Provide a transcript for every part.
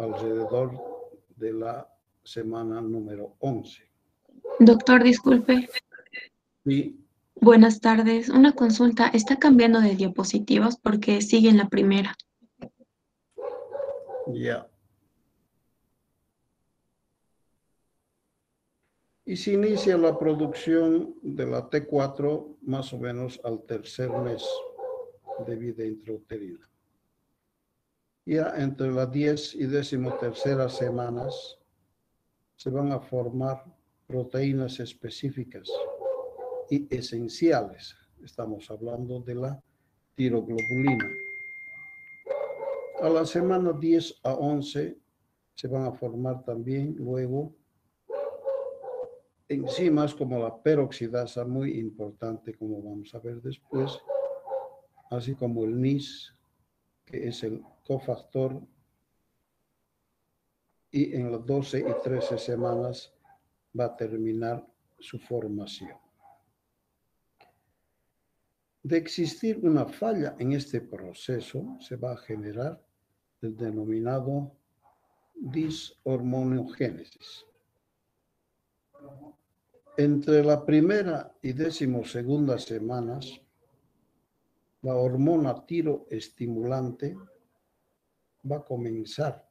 alrededor de la semana número 11. Doctor, disculpe. Sí. Buenas tardes. Una consulta. ¿Está cambiando de diapositivas porque sigue en la primera? Ya. Y se inicia la producción de la T4 más o menos al tercer mes de vida intrauterina. Ya entre las 10 y 13ª semanas se van a formar proteínas específicas y esenciales. Estamos hablando de la tiroglobulina. A la semana 10 a 11 se van a formar también luego enzimas como la peroxidasa, muy importante, como vamos a ver después, así como el NIS, que es el cofactor, y en las 12 y 13 semanas va a terminar su formación. De existir una falla en este proceso, se va a generar el denominado dishormonogénesis. Entre la primera y 12ª semanas, la hormona tiroestimulante va a comenzar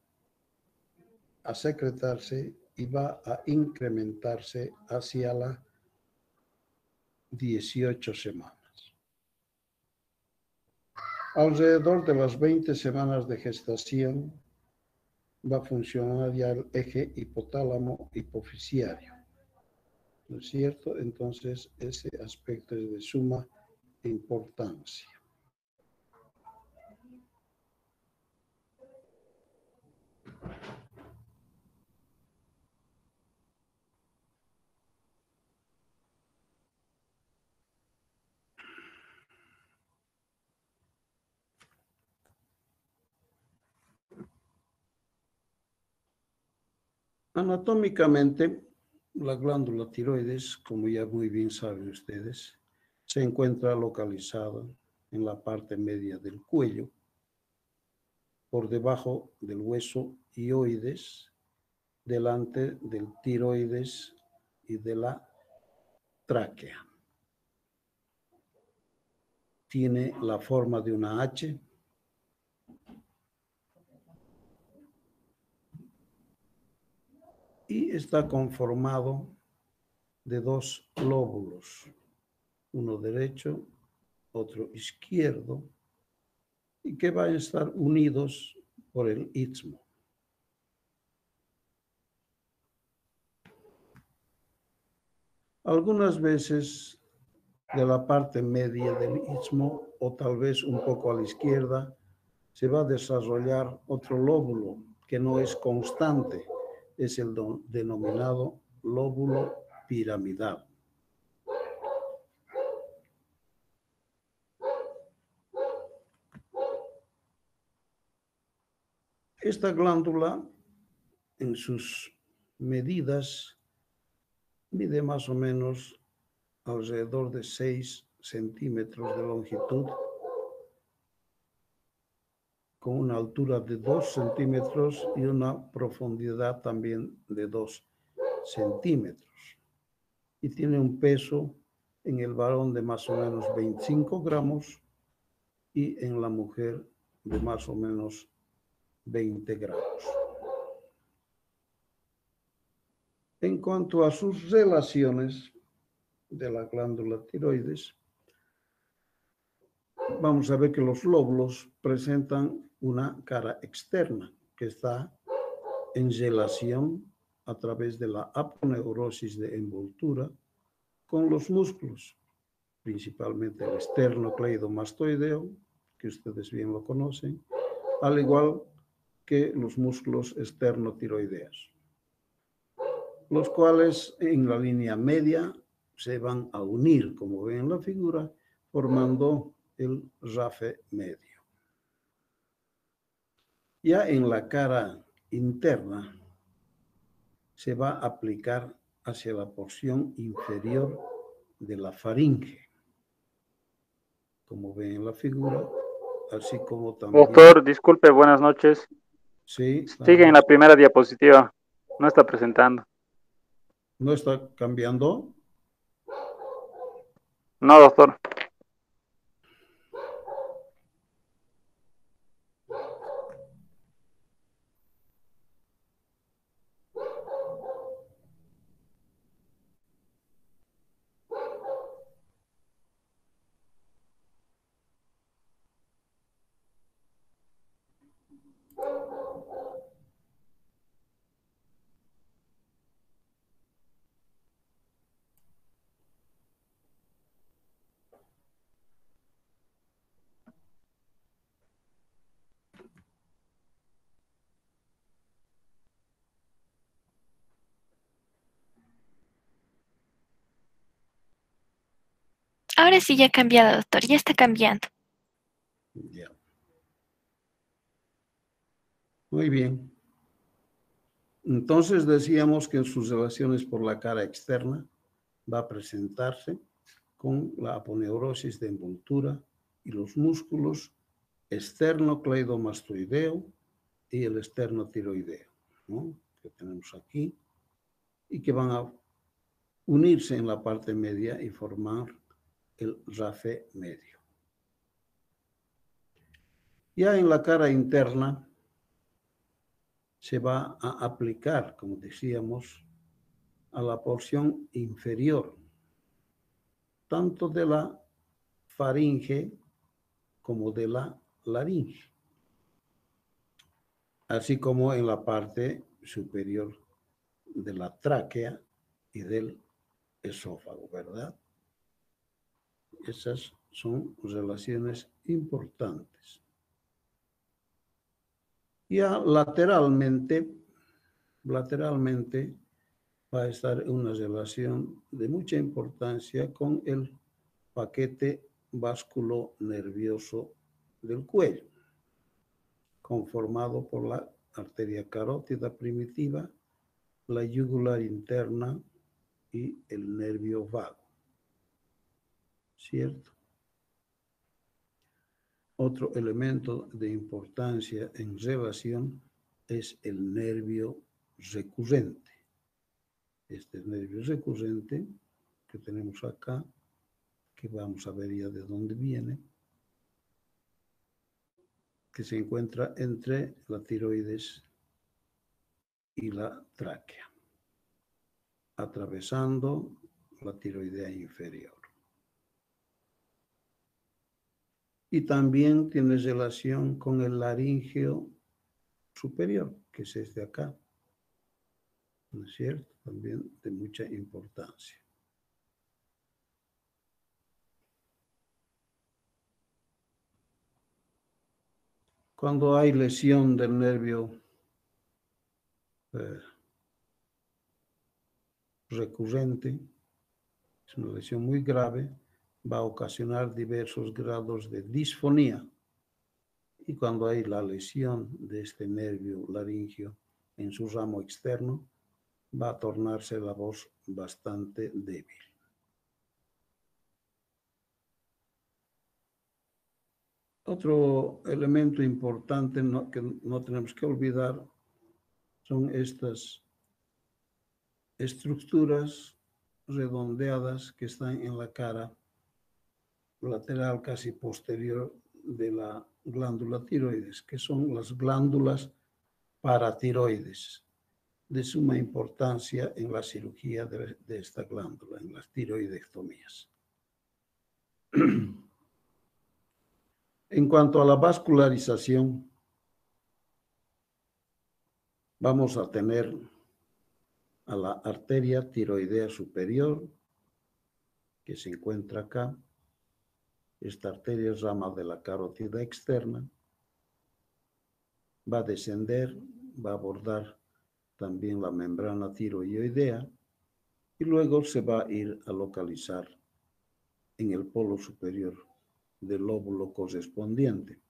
a secretarse y va a incrementarse hacia las 18 semanas. Alrededor de las 20 semanas de gestación va a funcionar ya el eje hipotálamo hipofisiario, ¿no es cierto? Entonces, ese aspecto es de suma importancia. Anatómicamente, la glándula tiroides, como ya muy bien saben ustedes, se encuentra localizada en la parte media del cuello, por debajo del hueso hioides, delante del tiroides y de la tráquea. Tiene la forma de una H. Y está conformado de dos lóbulos, uno derecho, otro izquierdo, y que van a estar unidos por el istmo. Algunas veces de la parte media del istmo, o tal vez un poco a la izquierda, se va a desarrollar otro lóbulo que no es constante, es el denominado lóbulo piramidal. Esta glándula, en sus medidas, mide más o menos alrededor de 6 centímetros de longitud, con una altura de 2 centímetros y una profundidad también de 2 centímetros. Y tiene un peso en el varón de más o menos 25 gramos y en la mujer de más o menos 20 gramos. En cuanto a sus relaciones de la glándula tiroides, vamos a ver que los lóbulos presentan una cara externa que está en relación a través de la aponeurosis de envoltura con los músculos, principalmente el esternocleidomastoideo, que ustedes bien lo conocen, al igual que los músculos esternotiroideos, los cuales en la línea media se van a unir, como ven en la figura, formando el rafe medio. Ya en la cara interna se va a aplicar hacia la porción inferior de la faringe, como ven en la figura, así como también... Doctor, disculpe, buenas noches. Sí, Sigue en la primera diapositiva. No está presentando. ¿no está cambiando? No, doctor. Ahora sí ya ha cambiado, doctor, ya está cambiando. Ya. Muy bien. Entonces decíamos que en sus relaciones por la cara externa va a presentarse con la aponeurosis de envoltura y los músculos externocleidomastoideo y el externotiroideo, ¿no? Que tenemos aquí, y que van a unirse en la parte media y formar el RAFE medio. Ya en la cara interna se va a aplicar, como decíamos, a la porción inferior, tanto de la faringe como de la laringe, así como en la parte superior de la tráquea y del esófago, ¿verdad? Esas son relaciones importantes. Ya lateralmente va a estar una relación de mucha importancia con el paquete vasculo-nervioso del cuello, conformado por la arteria carótida primitiva, la yugular interna y el nervio vago. ¿Cierto? Otro elemento de importancia en relación es el nervio recurrente. Este nervio recurrente que tenemos acá, que vamos a ver ya de dónde viene, que se encuentra entre la tiroides y la tráquea, atravesando la tiroidea inferior. Y también tiene relación con el laringeo superior, que es este acá, ¿no es cierto? También de mucha importancia. Cuando hay lesión del nervio recurrente, es una lesión muy grave, va a ocasionar diversos grados de disfonía. Y cuando hay la lesión de este nervio laringio en su ramo externo, va a tornarse la voz bastante débil. Otro elemento importante que no tenemos que olvidar son estas estructuras redondeadas que están en la cara lateral casi posterior de la glándula tiroides, que son las glándulas paratiroides, de suma importancia en la cirugía de esta glándula, en las tiroidectomías. En cuanto a la vascularización, vamos a tener a la arteria tiroidea superior, que se encuentra acá. Esta arteria es rama de la carótida externa. Va a descender, va a abordar también la membrana tiroidea y luego se va a ir a localizar en el polo superior del lóbulo correspondiente.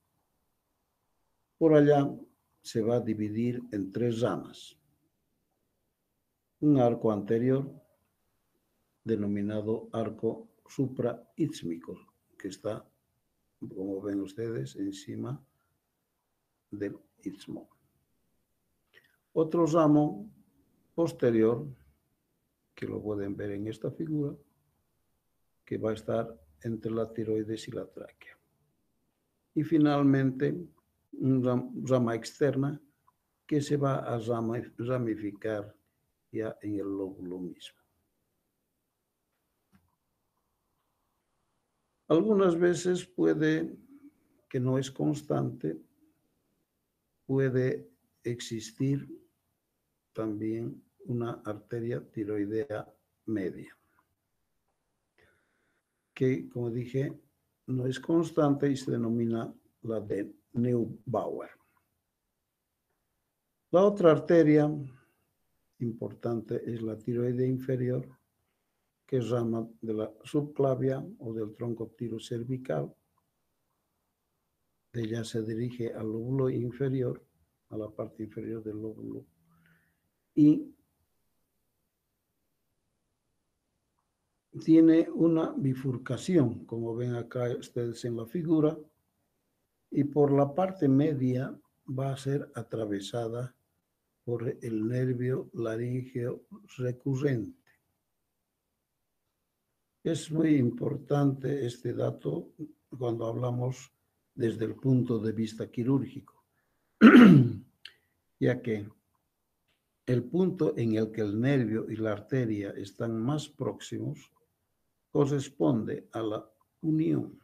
Por allá se va a dividir en tres ramas. Un arco anterior denominado arco supraísmico, que está, como ven ustedes, encima del istmo. Otro ramo posterior, que lo pueden ver en esta figura, que va a estar entre la tiroides y la tráquea. Y finalmente, una rama externa que se va a ramificar ya en el lóbulo mismo. Algunas veces puede, que no es constante, puede existir también una arteria tiroidea media, que, como dije, no es constante y se denomina la de Neubauer. La otra arteria importante es la tiroide inferior, que es rama de la subclavia o del tronco tirocervical. Ella se dirige al lóbulo inferior, a la parte inferior del lóbulo, y tiene una bifurcación, como ven acá ustedes en la figura, y por la parte media va a ser atravesada por el nervio laríngeo recurrente. Es muy importante este dato cuando hablamos desde el punto de vista quirúrgico, ya que el punto en el que el nervio y la arteria están más próximos corresponde a la unión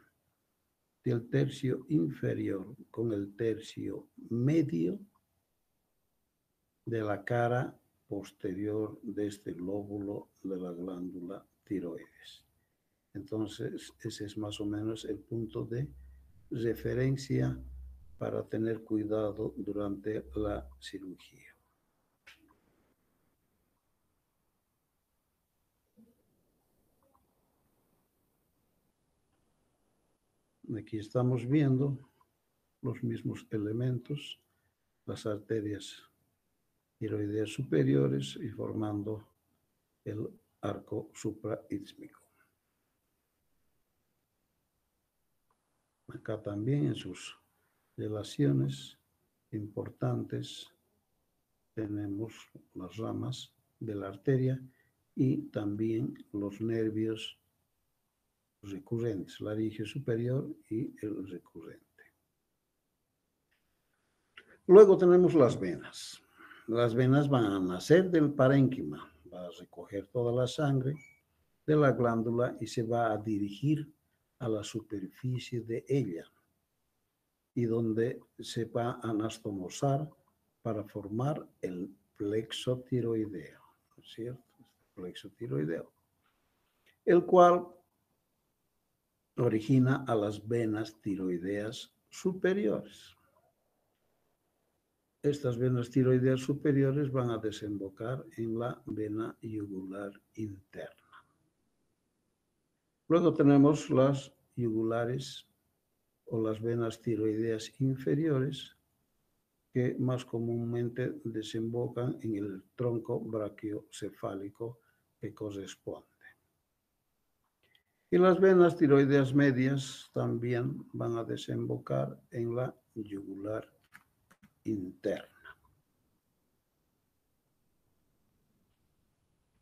del tercio inferior con el tercio medio de la cara posterior de este lóbulo de la glándula tiroides. Entonces, ese es más o menos el punto de referencia para tener cuidado durante la cirugía. Aquí estamos viendo los mismos elementos, las arterias tiroideas superiores y formando el arco supraísmico. Acá también en sus relaciones importantes tenemos las ramas de la arteria y también los nervios recurrentes, laringio superior y el recurrente. Luego tenemos las venas. Las venas van a nacer del parénquima, va a recoger toda la sangre de la glándula y se va a dirigir a la superficie de ella, y donde se va a anastomosar para formar el plexo tiroideo, ¿no es cierto? El plexo tiroideo, el cual origina a las venas tiroideas superiores. Estas venas tiroideas superiores van a desembocar en la vena yugular interna. Luego tenemos las yugulares o las venas tiroideas inferiores, que más comúnmente desembocan en el tronco brachiocefálico que corresponde. Y las venas tiroideas medias también van a desembocar en la yugular interna.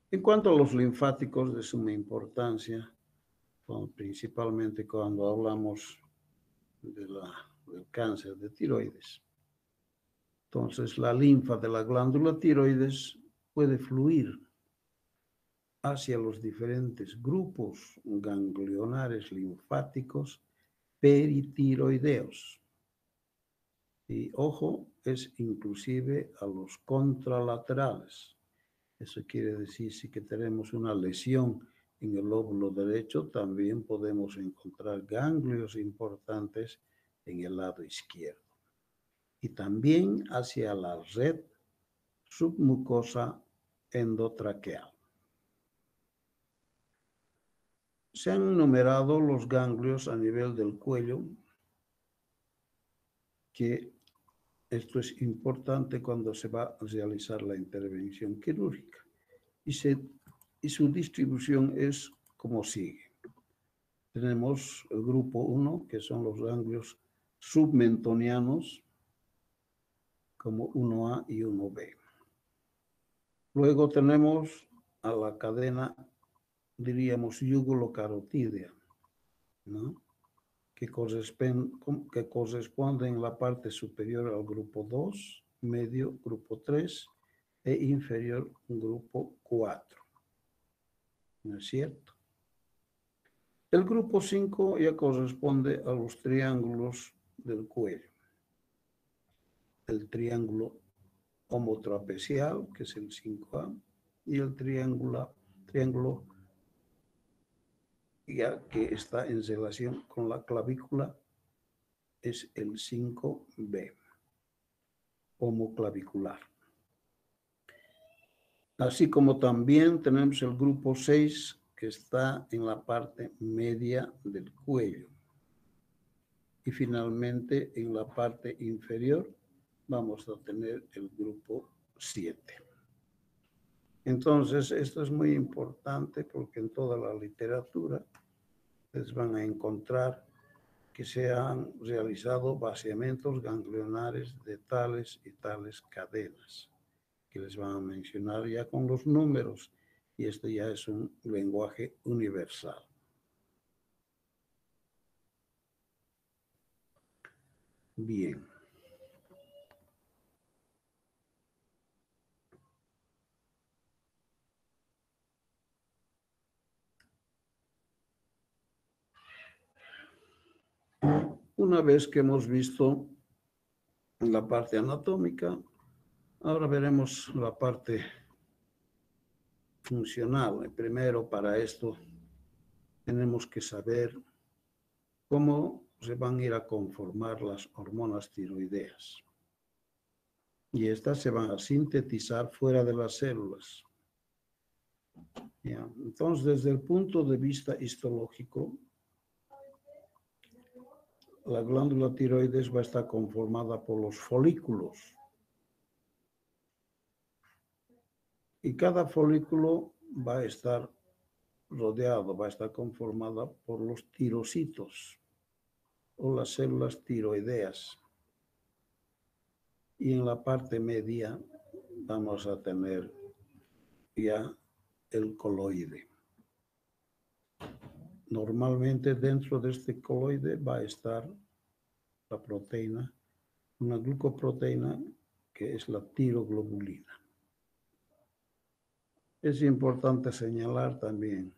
En cuanto a los linfáticos, de suma importancia, principalmente cuando hablamos del cáncer de tiroides. Entonces, la linfa de la glándula tiroides puede fluir hacia los diferentes grupos ganglionares linfáticos peritiroideos. Y ojo, es inclusive a los contralaterales. Eso quiere decir, si que tenemos una lesión en el lóbulo derecho, también podemos encontrar ganglios importantes en el lado izquierdo. Y también hacia la red submucosa endotraqueal. Se han numerado los ganglios a nivel del cuello, que esto es importante cuando se va a realizar la intervención quirúrgica. Y su distribución es como sigue. Tenemos el grupo 1, que son los ganglios submentonianos, como 1A y 1B. Luego tenemos a la cadena, diríamos, yugulocarotídea, ¿no? que corresponde en la parte superior al grupo 2, medio grupo 3 e inferior grupo 4. ¿No es cierto? El grupo 5 ya corresponde a los triángulos del cuello. El triángulo homotrapecial, que es el 5A, y el triángulo ya que está en relación con la clavícula, es el 5B, homoclavicular. Así como también tenemos el grupo 6, que está en la parte media del cuello. Y finalmente, en la parte inferior, vamos a tener el grupo 7. Entonces, esto es muy importante porque en toda la literatura les van a encontrar que se han realizado vaciamientos ganglionares de tales y tales cadenas, que les van a mencionar ya con los números, y esto ya es un lenguaje universal. Bien. Una vez que hemos visto la parte anatómica, ahora veremos la parte funcional. Primero, para esto, tenemos que saber cómo se van a ir a conformar las hormonas tiroideas. Y estas se van a sintetizar fuera de las células. Ya. Entonces, desde el punto de vista histológico, la glándula tiroides va a estar conformada por los folículos. Y cada folículo va a estar rodeado, va a estar conformada por los tirocitos o las células tiroideas. Y en la parte media vamos a tener ya el coloide. Normalmente dentro de este coloide va a estar la proteína, una glucoproteína que es la tiroglobulina. Es importante señalar también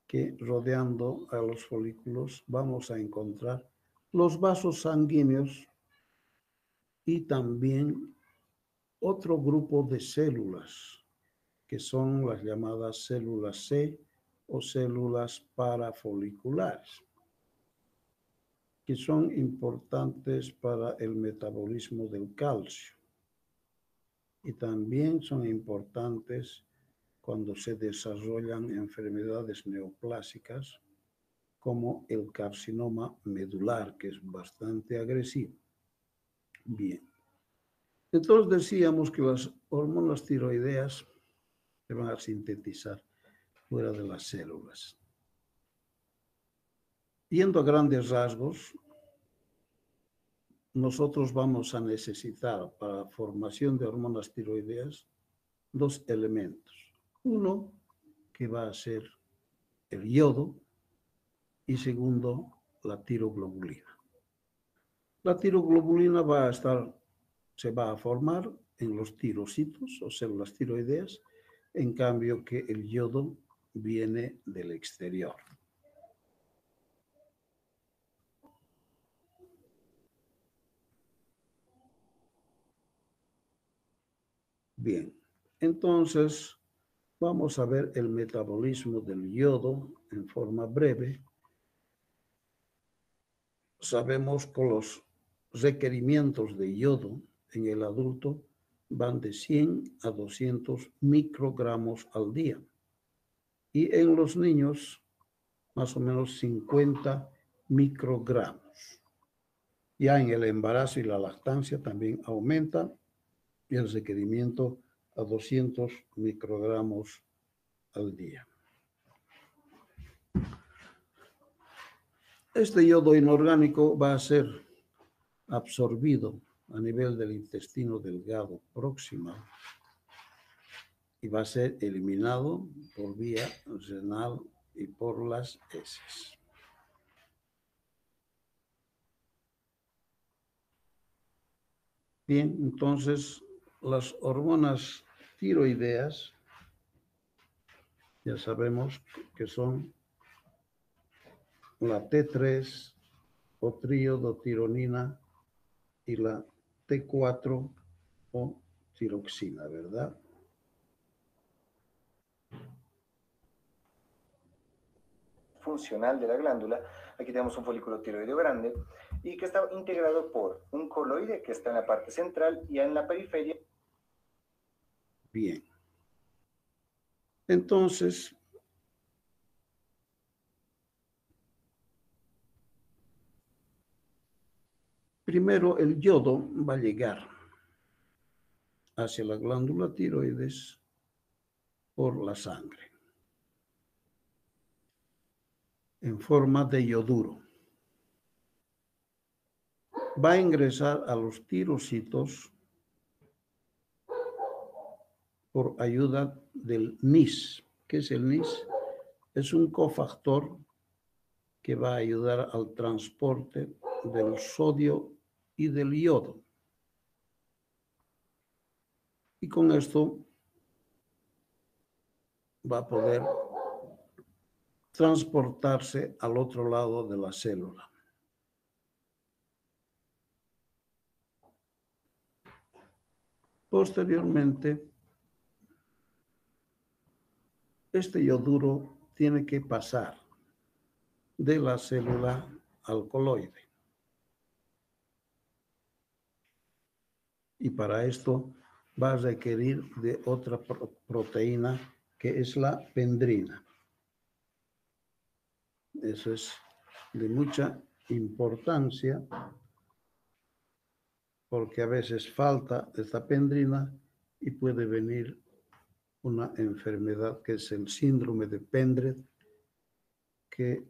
que rodeando a los folículos vamos a encontrar los vasos sanguíneos y también otro grupo de células que son las llamadas células C o células parafoliculares, que son importantes para el metabolismo del calcio y también son importantes cuando se desarrollan enfermedades neoplásicas como el carcinoma medular, que es bastante agresivo. Bien. Entonces decíamos que las hormonas tiroideas se van a sintetizar fuera de las células. Yendo a grandes rasgos, nosotros vamos a necesitar para la formación de hormonas tiroideas dos elementos. Uno, que va a ser el yodo, y segundo, la tiroglobulina. La tiroglobulina se va a formar en los tirocitos o células tiroideas, en cambio que el yodo viene del exterior. Bien, entonces vamos a ver el metabolismo del yodo en forma breve. Sabemos que los requerimientos de yodo en el adulto van de 100 a 200 microgramos al día. Y en los niños, más o menos 50 microgramos. Ya en el embarazo y la lactancia también aumenta el requerimiento a 200 microgramos al día. Este yodo inorgánico va a ser absorbido a nivel del intestino delgado proximal y va a ser eliminado por vía renal y por las heces. Bien, entonces las hormonas tiroideas ya sabemos que son la T3 o triodotironina y la T4 o tiroxina, ¿verdad? Funcional de la glándula. Aquí tenemos un folículo tiroideo grande y que está integrado por un coloide que está en la parte central y en la periferia. Bien. Entonces, primero el yodo va a llegar hacia la glándula tiroides por la sangre en forma de yoduro. Va a ingresar a los tirocitos por ayuda del NIS. ¿Qué es el NIS? Es un cofactor que va a ayudar al transporte del sodio y del yodo. Y con esto va a poder transportarse al otro lado de la célula. Posteriormente, este yoduro tiene que pasar de la célula al coloide. Y para esto va a requerir de otra proteína que es la pendrina. Eso es de mucha importancia porque a veces falta esta pendrina y puede venir una enfermedad que es el síndrome de Pendred, que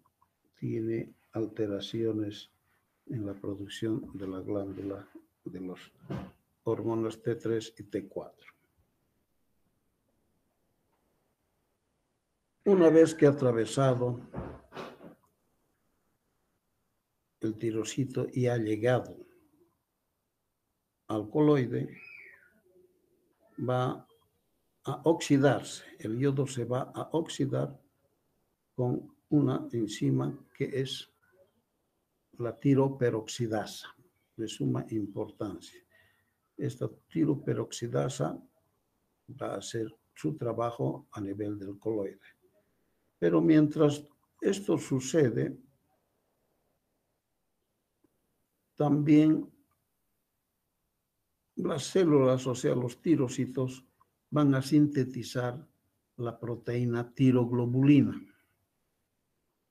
tiene alteraciones en la producción de la glándula de los hormonas T3 y T4. Una vez que ha atravesado el tirocito y ha llegado al coloide, va a oxidarse. El yodo se va a oxidar con una enzima que es la tiroperoxidasa, de suma importancia. Esta tiroperoxidasa va a hacer su trabajo a nivel del coloide. Pero mientras esto sucede, también las células, o sea, los tirocitos, van a sintetizar la proteína tiroglobulina,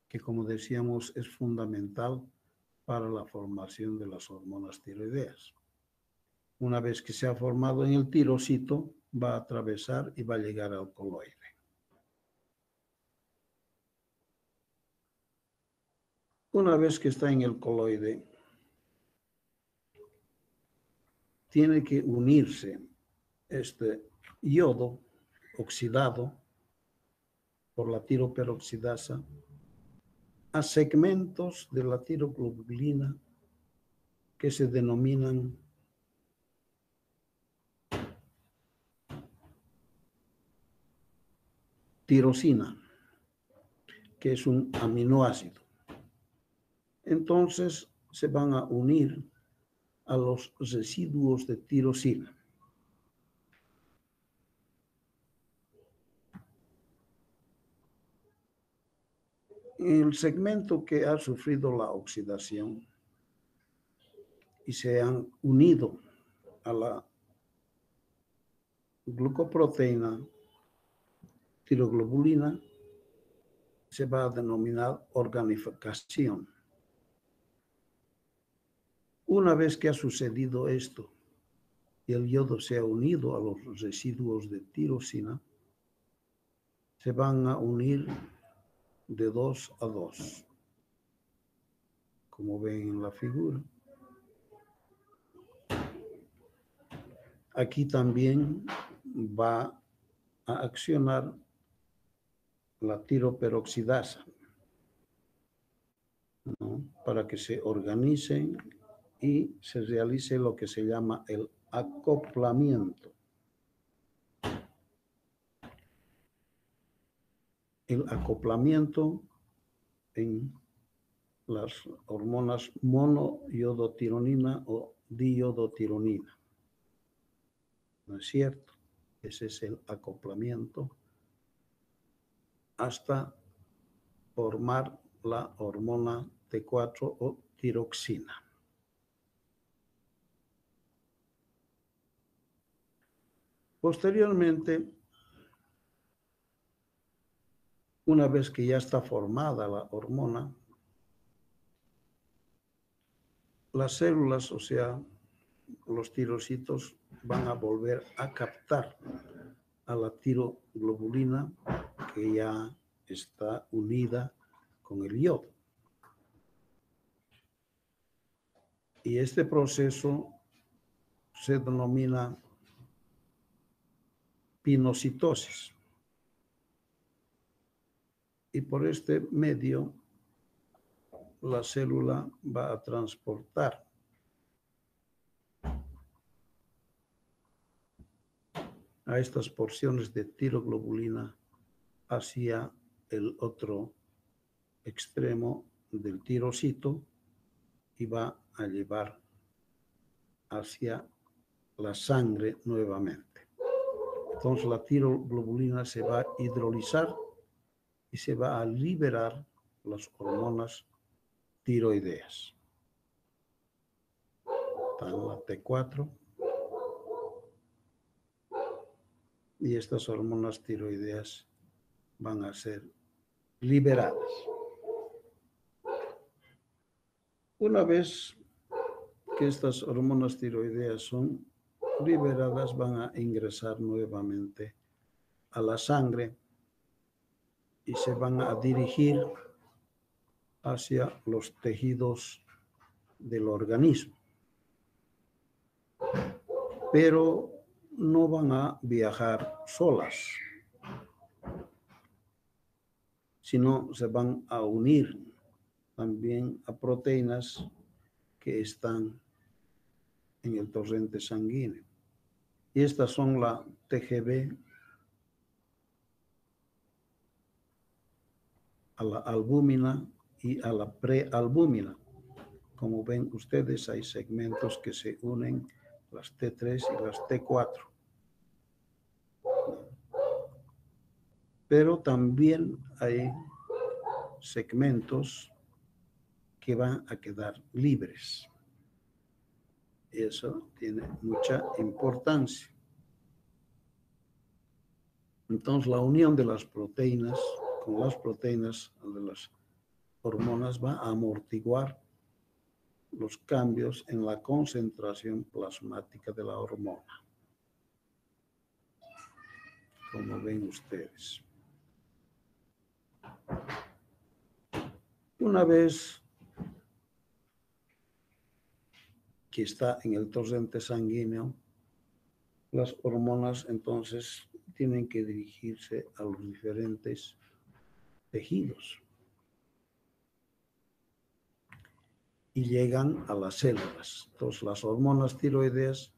que como decíamos es fundamental para la formación de las hormonas tiroideas. Una vez que se ha formado en el tirocito, va a atravesar y va a llegar al coloide. Una vez que está en el coloide, tiene que unirse este yodo oxidado por la tiroperoxidasa a segmentos de la tiroglobulina que se denominan tirosina, que es un aminoácido. Entonces se van a unir a los residuos de tirosina. El segmento que ha sufrido la oxidación y se han unido a la glucoproteína tiroglobulina se va a denominar organificación. Una vez que ha sucedido esto y el yodo se ha unido a los residuos de tirosina, se van a unir de 2 a 2, como ven en la figura. Aquí también va a accionar la tiroperoxidasa, ¿no? Para que se organicen y se realice lo que se llama el acoplamiento. El acoplamiento en las hormonas monoiodotironina o diodotironina. ¿No es cierto? Ese es el acoplamiento hasta formar la hormona T4 o tiroxina. Posteriormente, una vez que ya está formada la hormona, las células, o sea, los tirocitos, van a volver a captar a la tiroglobulina que ya está unida con el yodo. Y este proceso se denomina pinocitosis. Y por este medio, la célula va a transportar a estas porciones de tiroglobulina hacia el otro extremo del tirocito y va a llevar hacia la sangre nuevamente. Entonces la tiroglobulina se va a hidrolizar y se va a liberar las hormonas tiroideas. Están la T4 y estas hormonas tiroideas van a ser liberadas. Una vez que estas hormonas tiroideas son liberadas, van a ingresar nuevamente a la sangre y se van a dirigir hacia los tejidos del organismo. Pero no van a viajar solas, sino se van a unir también a proteínas que están en el torrente sanguíneo. Y estas son la TGB, a la albúmina y a la prealbúmina. Como ven ustedes, hay segmentos que se unen, las T3 y las T4. Pero también hay segmentos que van a quedar libres. Eso tiene mucha importancia. Entonces, la unión de las proteínas con las proteínas de las hormonas va a amortiguar los cambios en la concentración plasmática de la hormona. Como ven ustedes. Una vez que está en el torrente sanguíneo, las hormonas entonces tienen que dirigirse a los diferentes tejidos y llegan a las células. Entonces las hormonas tiroideas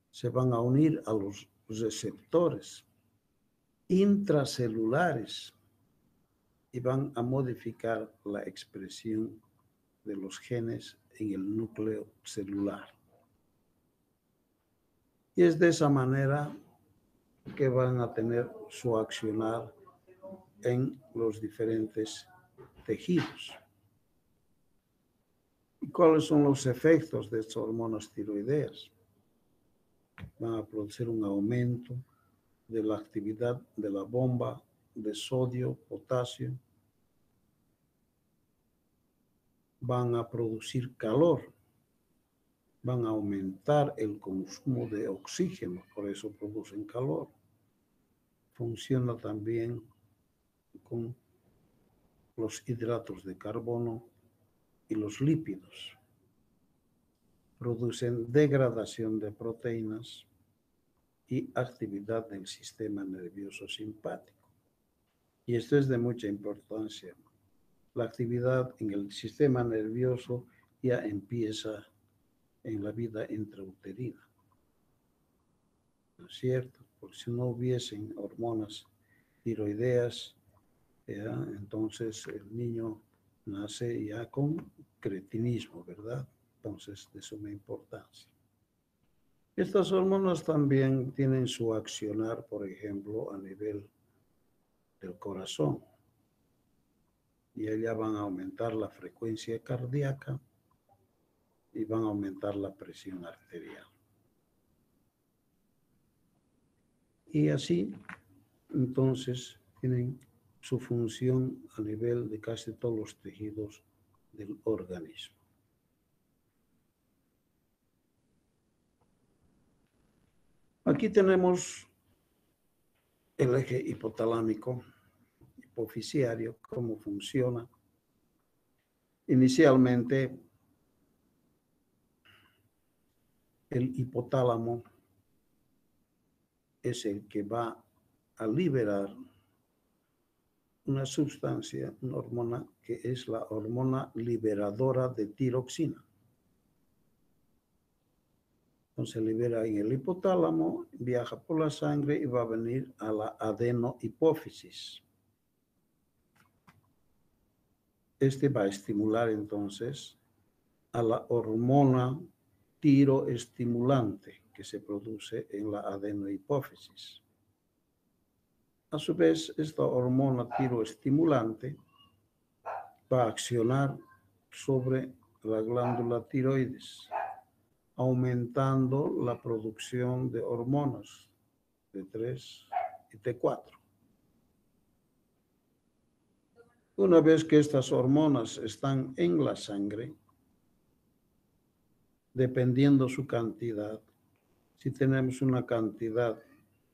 se van a unir a los receptores intracelulares y van a modificar la expresión de los genes en el núcleo celular. Y es de esa manera que van a tener su accionar en los diferentes tejidos. ¿Y cuáles son los efectos de estas hormonas tiroideas? Van a producir un aumento de la actividad de la bomba de sodio, potasio. Van a producir calor. Van a aumentar el consumo de oxígeno, por eso producen calor. Funciona también con los hidratos de carbono y los lípidos. Producen degradación de proteínas y actividad del sistema nervioso simpático. Y esto es de mucha importancia. La actividad en el sistema nervioso ya empieza en la vida intrauterina. ¿No es cierto? Porque si no hubiesen hormonas tiroideas, entonces el niño nace ya con cretinismo, ¿verdad? Entonces, de suma importancia. Estas hormonas también tienen su accionar, por ejemplo, a nivel del corazón. Y ellas van a aumentar la frecuencia cardíaca y van a aumentar la presión arterial. Y así, entonces, tienen su función a nivel de casi todos los tejidos del organismo. Aquí tenemos el eje hipotalámico, hipofisiario, cómo funciona. Inicialmente, el hipotálamo es el que va a liberar una sustancia, una hormona, que es la hormona liberadora de tiroxina. Entonces libera en el hipotálamo, viaja por la sangre y va a venir a la adenohipófisis. Este va a estimular entonces a la hormona tiroestimulante que se produce en la adenohipófisis. A su vez, esta hormona tiroestimulante va a accionar sobre la glándula tiroides, aumentando la producción de hormonas T3 y T4. Una vez que estas hormonas están en la sangre, dependiendo su cantidad, si tenemos una cantidad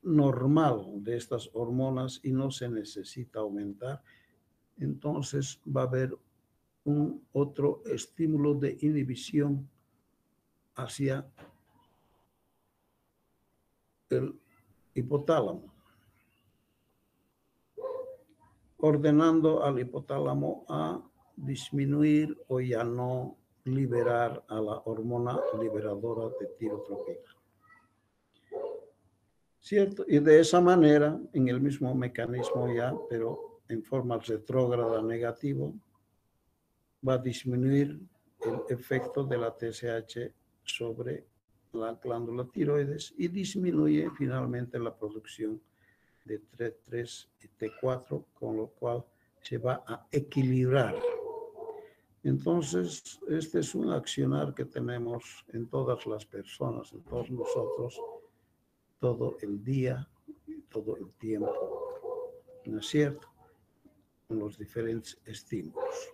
normal de estas hormonas y no se necesita aumentar, entonces va a haber un otro estímulo de inhibición hacia el hipotálamo, ordenando al hipotálamo a disminuir o ya no liberar a la hormona liberadora de tirotropina. ¿Cierto? Y de esa manera, en el mismo mecanismo ya, pero en forma retrógrada negativo, va a disminuir el efecto de la TSH sobre la glándula tiroides y disminuye finalmente la producción de T3 y T4, con lo cual se va a equilibrar. Entonces, este es un accionar que tenemos en todas las personas, en todos nosotros, todo el día, todo el tiempo, ¿no es cierto? Con los diferentes estímulos.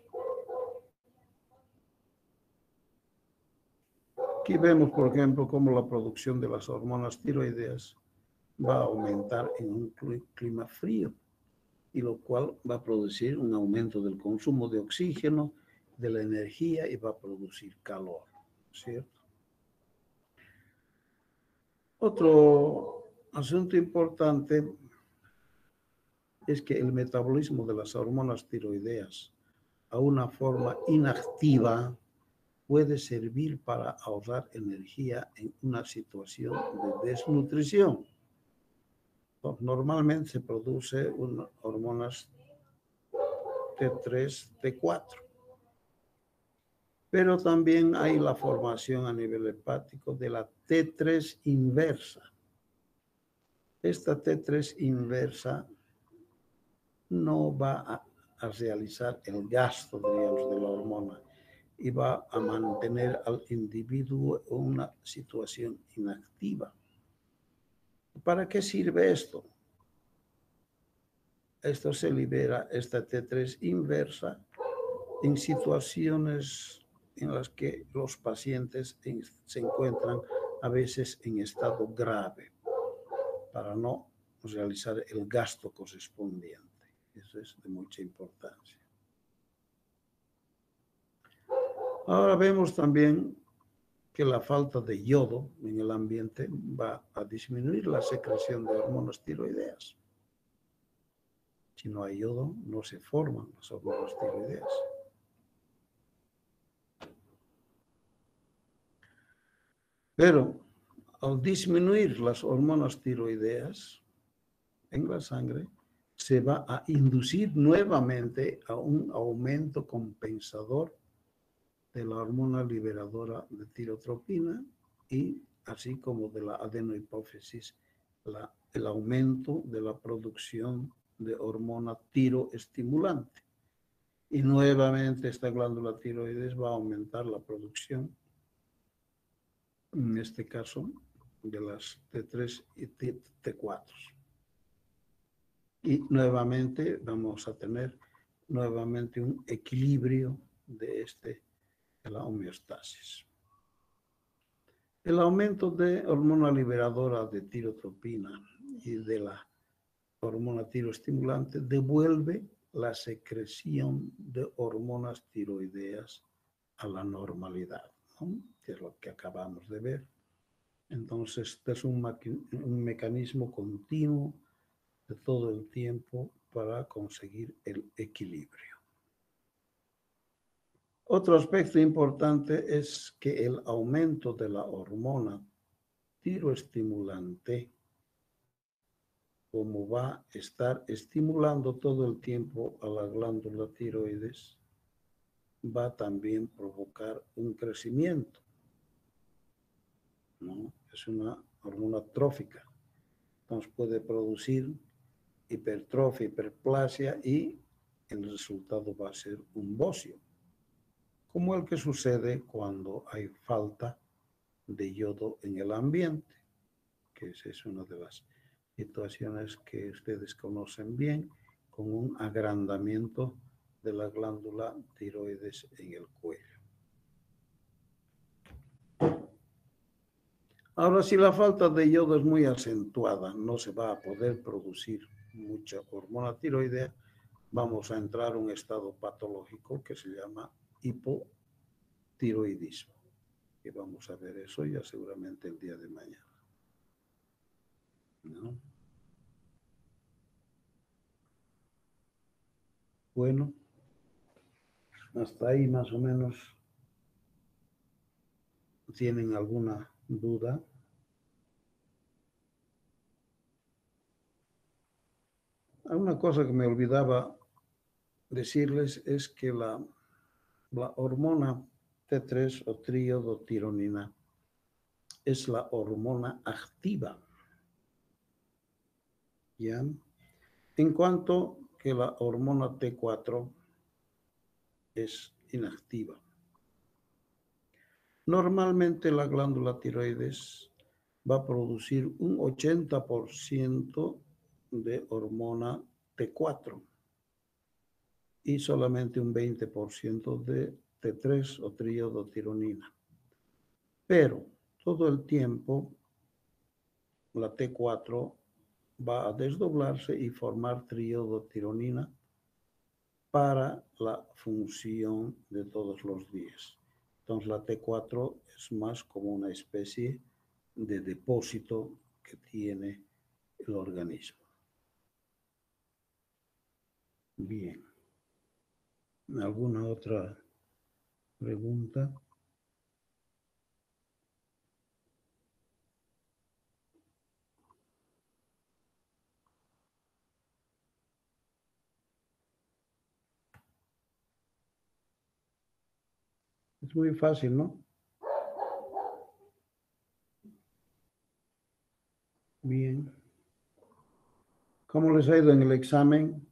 Aquí vemos, por ejemplo, cómo la producción de las hormonas tiroideas va a aumentar en un clima frío, y lo cual va a producir un aumento del consumo de oxígeno, de la energía, y va a producir calor, ¿cierto? Otro asunto importante es que el metabolismo de las hormonas tiroideas a una forma inactiva puede servir para ahorrar energía en una situación de desnutrición. Normalmente se produce hormonas T3, T4. Pero también hay la formación a nivel hepático de la T3 inversa. Esta T3 inversa no va a realizar el gasto, diríamos, de la hormona y va a mantener al individuo en una situación inactiva. ¿Para qué sirve esto? Esto se libera, esta T3 inversa, en situaciones en las que los pacientes se encuentran a veces en estado grave, para no realizar el gasto correspondiente. Eso es de mucha importancia. Ahora vemos también que la falta de yodo en el ambiente va a disminuir la secreción de hormonas tiroideas. Si no hay yodo, no se forman las hormonas tiroideas. Pero al disminuir las hormonas tiroideas en la sangre, se va a inducir nuevamente a un aumento compensador de la hormona liberadora de tirotropina y así como de la adenohipófisis, el aumento de la producción de hormona tiroestimulante. Y nuevamente esta glándula tiroides va a aumentar la producción, en este caso, de las T3 y T4. Y nuevamente vamos a tener nuevamente un equilibrio de la homeostasis. El aumento de hormona liberadora de tirotropina y de la hormona tiroestimulante devuelve la secreción de hormonas tiroideas a la normalidad, ¿no? Que es lo que acabamos de ver. Entonces, este es un mecanismo continuo de todo el tiempo para conseguir el equilibrio. Otro aspecto importante es que el aumento de la hormona tiroestimulante, como va a estar estimulando todo el tiempo a la glándula tiroides, va a también provocar un crecimiento, ¿no? Es una hormona trófica, entonces puede producir hipertrofia, hiperplasia y el resultado va a ser un bocio, como el que sucede cuando hay falta de yodo en el ambiente, que esa es una de las situaciones que ustedes conocen bien, con un agrandamiento de la glándula tiroides en el cuello. Ahora, si la falta de yodo es muy acentuada, no se va a poder producir mucha hormona tiroidea, vamos a entrar a un estado patológico que se llama hipotiroidismo. Y vamos a ver eso ya seguramente el día de mañana, ¿no? Bueno, hasta ahí más o menos. ¿Tienen alguna duda? Una cosa que me olvidaba decirles es que la hormona T3 o triodotironina es la hormona activa, ¿ya? En cuanto que la hormona T4 es inactiva. Normalmente la glándula tiroides va a producir un 80% de hormona T4 y solamente un 20% de T3 o triodotironina. Pero todo el tiempo la T4 va a desdoblarse y formar triodotironina para la función de todos los días. Entonces la T4 es más como una especie de depósito que tiene el organismo. Bien. ¿Alguna otra pregunta? Es muy fácil, ¿no? Bien. ¿Cómo les ha ido en el examen?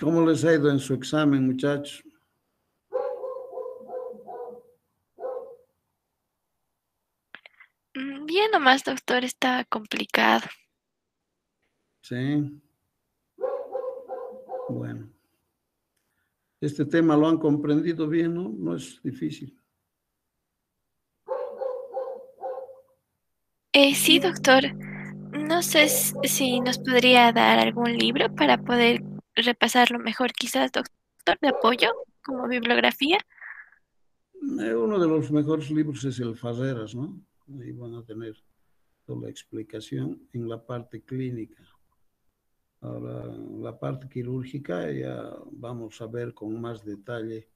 ¿Cómo les ha ido en su examen, muchachos? más, doctor, está complicado. Sí. Bueno. Este tema lo han comprendido bien, ¿no? No es difícil. Sí, doctor. No sé si nos podría dar algún libro para poder repasarlo mejor, quizás, doctor, de apoyo como bibliografía. Uno de los mejores libros es el Farreras, ¿no? Ahí van a tener toda la explicación en la parte clínica. Ahora, la parte quirúrgica ya vamos a ver con más detalle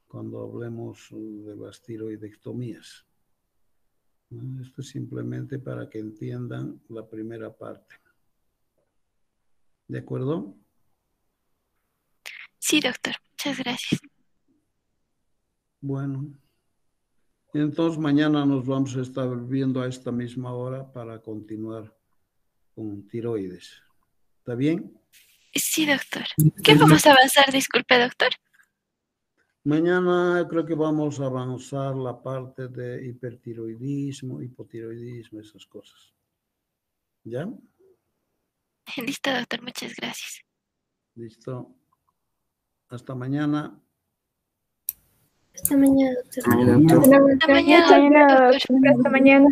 cuando hablemos de las tiroidectomías. Esto es simplemente para que entiendan la primera parte. ¿De acuerdo? Sí, doctor. Muchas gracias. Bueno. Entonces mañana nos vamos a estar viendo a esta misma hora para continuar con tiroides. ¿Está bien? Sí, doctor. ¿Qué vamos a avanzar? Disculpe, doctor. Mañana creo que vamos a avanzar la parte de hipertiroidismo, hipotiroidismo, esas cosas. ¿Ya? Listo, doctor. Muchas gracias. Listo. Hasta mañana. Hasta mañana, doctor. Hasta mañana, doctor. Hasta mañana, doctor. Hasta mañana.